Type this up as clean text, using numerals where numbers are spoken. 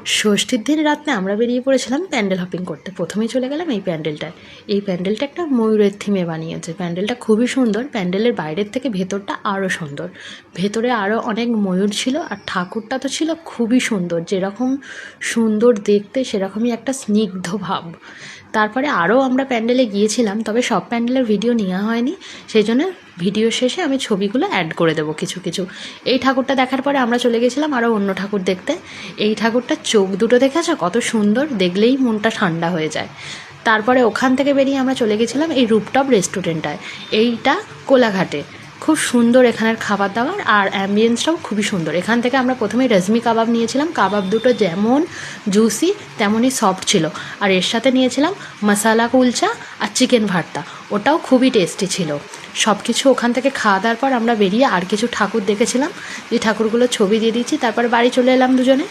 ষষ্ঠীর দিন রাত্রে আমরা বেরিয়ে পড়েছিলাম প্যান্ডেল হপিং করতে। প্রথমেই চলে গেলাম এই প্যান্ডেলটায়। এই প্যান্ডেলটা একটা ময়ূরের থিমে বানিয়েছে। প্যান্ডেলটা খুবই সুন্দর। প্যান্ডেলের বাইরের থেকে ভেতরটা আরও সুন্দর। ভেতরে আরও অনেক ময়ূর ছিল, আর ঠাকুরটা তো ছিল খুবই সুন্দর। যেরকম সুন্দর দেখতে সেরকমই একটা স্নিগ্ধ ভাব। তারপরে আরও আমরা প্যান্ডেলে গিয়েছিলাম, তবে সব প্যান্ডেলের ভিডিও নেওয়া হয়নি, সেই জন্য ভিডিও শেষে আমি ছবিগুলো অ্যাড করে দেবো কিছু কিছু। এই ঠাকুরটা দেখার পরে আমরা চলে গেছিলাম আরও অন্য ঠাকুর দেখতে। এই ঠাকুরটার চোখ দুটো দেখেছো কত সুন্দর, দেখলেই মনটা ঠান্ডা হয়ে যায়। তারপরে ওখান থেকে বেরিয়ে আমরা চলে গেছিলাম এই রুপটপ রেস্টুরেন্টটায়। এইটা কোলাঘাটে। খুব সুন্দর এখানের খাবার দাবার, আর অ্যাম্বিয়েন্সটাও খুবই সুন্দর। এখান থেকে আমরা প্রথমে রেজমি কাবাব নিয়েছিলাম। কাবাব দুটো যেমন জুসি তেমনই সফট ছিল। আর এর সাথে নিয়েছিলাম মশালা কুলচা আর চিকেন ভর্তা, ওটাও খুবই টেস্টি ছিল। সব কিছু ওখান থেকে খাওয়া দাওয়ার পর আমরা বেরিয়ে আর কিছু ঠাকুর দেখেছিলাম, যে ঠাকুরগুলো ছবি দিয়ে দিচ্ছি। তারপর বাড়ি চলে এলাম দুজনে।